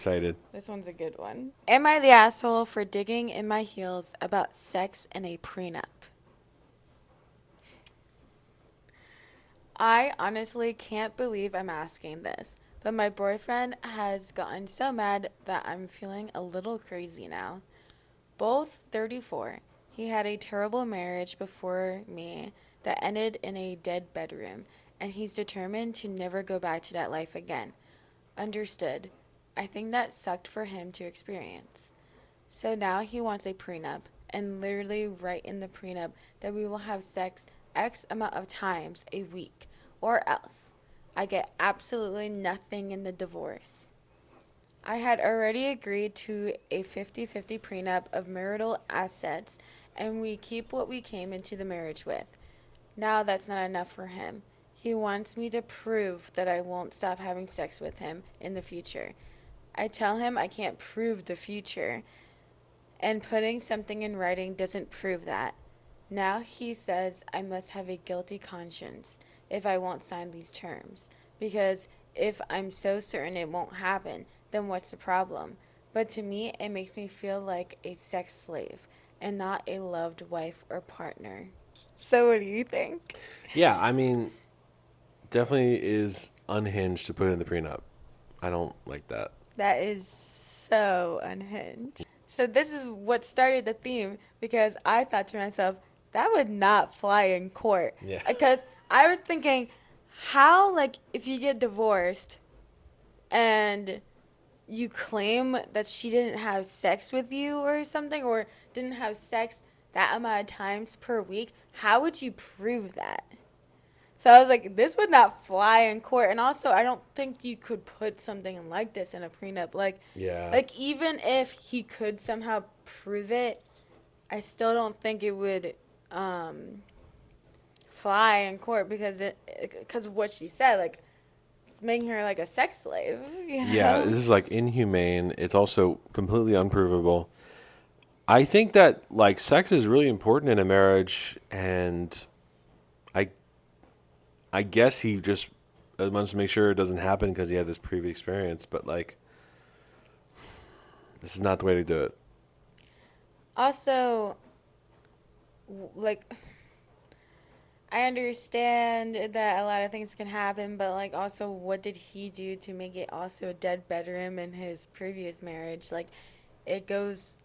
Excited. This one's a good one. Am I the asshole for digging in my heels about sex in a prenup? I honestly can't believe I'm asking this, but my boyfriend has gotten so mad that I'm feeling a little crazy now. Both 34. He had a terrible marriage before me that ended in a dead bedroom, and he's determined to never go back to that life again. Understood. I think that sucked for him to experience. So now he wants a prenup, and literally write in the prenup that we will have sex X amount of times a week, or else I get absolutely nothing in the divorce. I had already agreed to a 50-50 prenup of marital assets, and we keep what we came into the marriage with. Now that's not enough for him. He wants me to prove that I won't stop having sex with him in the future. I tell him I can't prove the future, and putting something in writing doesn't prove that. Now he says I must have a guilty conscience if I won't sign these terms, because if I'm so certain it won't happen, then what's the problem? But to me, it makes me feel like a sex slave and not a loved wife or partner. So, what do you think? Yeah, I mean, definitely is unhinged to put in the prenup. I don't like that. That is so unhinged. So this is what started the theme because I thought to myself, that would not fly in court. Yeah. Because I was thinking, how, like, if you get divorced and you claim that she didn't have sex with you or something, or didn't have sex that amount of times per week, how would you prove that? So I was like, this would not fly in court. And also, I don't think you could put something like this in a prenup. Yeah. Like even if he could somehow prove it, I still don't think it would um, fly in court because of what she said. Like, it's making her like a sex slave, you Yeah, know? this is like inhumane. It's also completely unprovable. I think that like sex is really important in a marriage, and I I guess he just wants to make sure it doesn't happen because he had this previous experience. But like, this is not the way to do it. Also, like, I understand that a lot of things can happen, but like also what did he do to make it also a dead bedroom in his previous marriage? Like it goes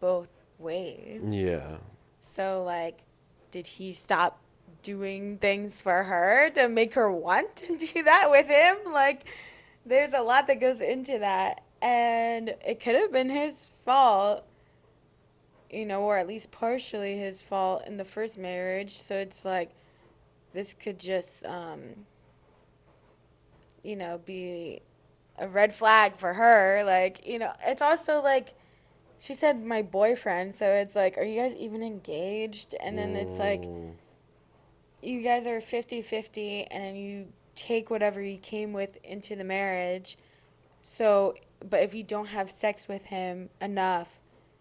both ways. Yeah. So like did he stop doing things for her to make her want to do that with him? Like there's a lot that goes into that and it could have been his fault, or at least partially his fault in the first marriage. So it's like this could just be a red flag for her. Like, it's also like she said my boyfriend, so it's like, are you guys even engaged? And then it's like Mm, you guys are 50-50 and then you take whatever you came with into the marriage. So, but if you don't have sex with him enough,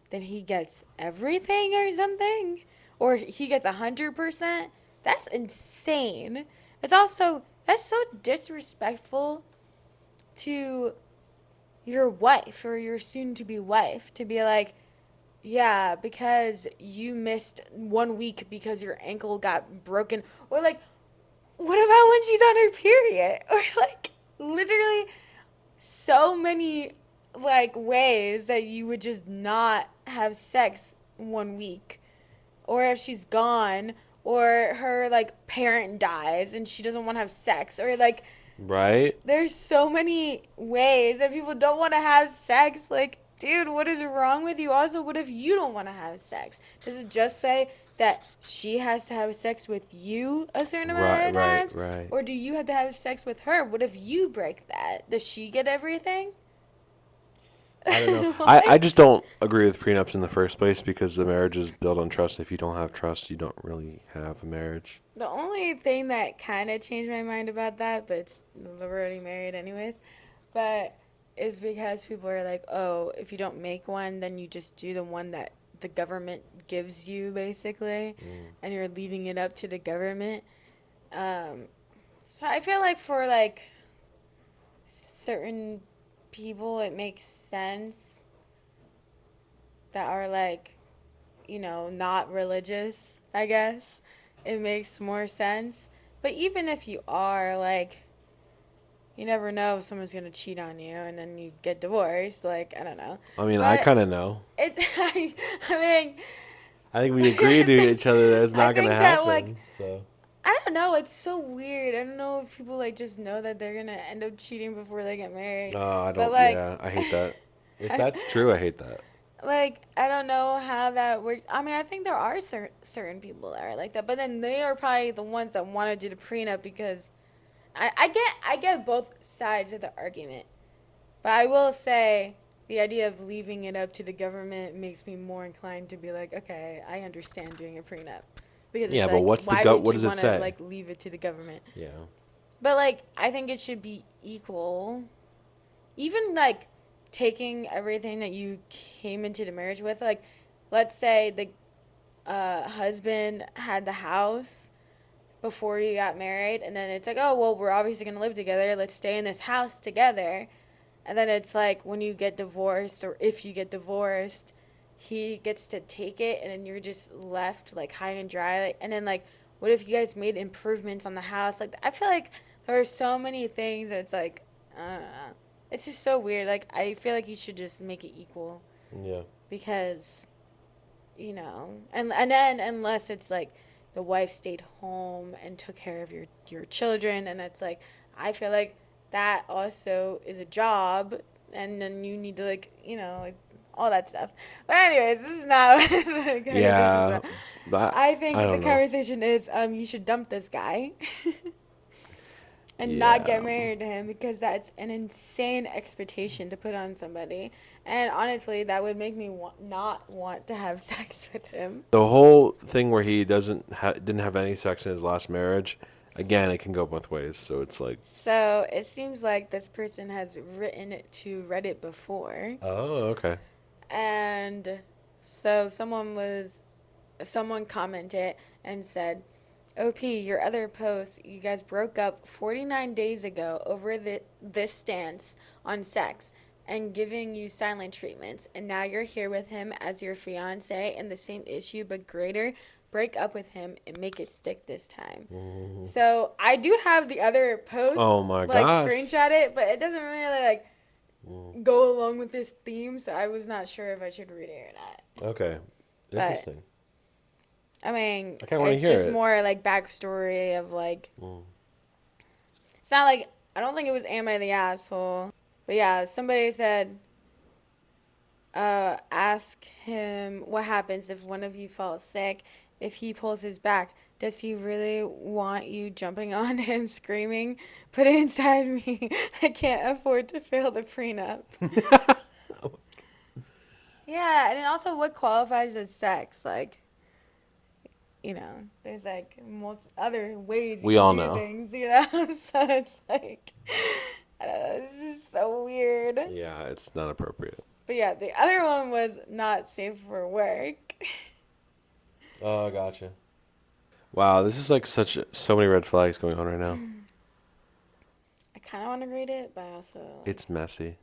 then he gets everything or something? Or he gets 100%? That's insane. It's also, that's so disrespectful to your wife or your soon to be wife to be like, yeah, because you missed 1 week because your ankle got broken. Or like, what about when she's on her period? Or like, literally so many like ways that you would just not have sex 1 week, or if she's gone, or her like parent dies and she doesn't want to have sex, or like right? there's so many ways that people don't want to have sex. Like, dude, what is wrong with you? Also, what if you don't want to have sex? Does it just say that she has to have sex with you a certain amount Right, of right, times? right. Or do you have to have sex with her? What if you break that? Does she get everything? I don't know. I Like, just don't agree with prenups in the first place because the marriage is built on trust. If you don't have trust, you don't really have a marriage. the only thing that kind of changed my mind about that, but we're already married anyways, but is because people are like, oh, if you don't make one, then you just do the one that the government gives you, basically, Mm. and you're leaving it up to the government. Um, so I feel like for like certain people it makes sense that are like, not religious, I guess. It makes more sense. But even if you are, like, you never know if someone's going to cheat on you and then you get divorced. Like, I don't know. I mean, I But kind of know. it, I mean, I think we agree to each other that it's I not going to think that, like, happen. So. I don't know. It's so weird. I don't know if people, like, just know that they're going to end up cheating before they get married. I But, don't. like, Yeah, I hate that. If that's true, I hate that. like, I don't know how that works. I mean, I think there are certain people that are like that, but then they are probably the ones that want to do the prenup because I get both sides of the argument. But I will say the idea of leaving it up to the government makes me more inclined to be like, okay, I understand doing a prenup. Because it's Yeah, but like, why would what you does it want to, say? like, leave it to the government? Yeah. But, like, I think it should be equal. Even, like, taking everything that you came into the marriage with, like, let's say the husband had the house before you got married, and then it's like, oh, well, we're obviously going to live together. Let's stay in this house together. And then it's like when you get divorced, or if you get divorced, he gets to take it, and then you're just left like high and dry. Like, and then, like, what if you guys made improvements on the house? Like, I feel like there are so many things that it's like, I don't know. It's just so weird. Like, I feel like you should just make it equal Yeah. because, and then unless it's like the wife stayed home and took care of your children, and it's like, I feel like that also is a job, and then you need to, like, like, all that stuff. But anyways, this is not what the conversation's Yeah, about. but I I think the don't know. conversation is, you should dump this guy and not get Yeah. married to him, because that's an insane expectation to put on somebody. And honestly, that would make me not want to have sex with him. The whole thing where he didn't have any sex in his last marriage, again, it can go both ways. So it's like, So it seems like this person has written it to Reddit before. oh, okay. And so someone commented and said, OP, your other post, you guys broke up 49 days ago over this stance on sex and giving you silent treatments, and now you're here with him as your fiance in the same issue but greater. Break up with him and make it stick this time. Mhm. So I do have the other post, Oh my like, gosh. screenshot it, but it doesn't really, like, Mm. go along with this theme, so I was not sure if I should read it or not. Okay. But Interesting. I mean, I kind of want to it's hear just it. more like backstory of, like, Mm. it's not like, I don't think it was Am I the asshole, but yeah, somebody said, ask him what happens if one of you falls sick. If he pulls his back, does he really want you jumping on him, screaming, "Put it inside me! I can't afford to fail the prenup." Yeah, and then also, what qualifies as sex? Like, there's, like, other ways you We can all do know. things. So it's like, I don't know, it's just so weird. Yeah, it's not appropriate. But yeah, the other one was not safe for work. Oh, gotcha. Wow, this is like so many red flags going on right now. I kind of want to read it, but I also, like, It's messy.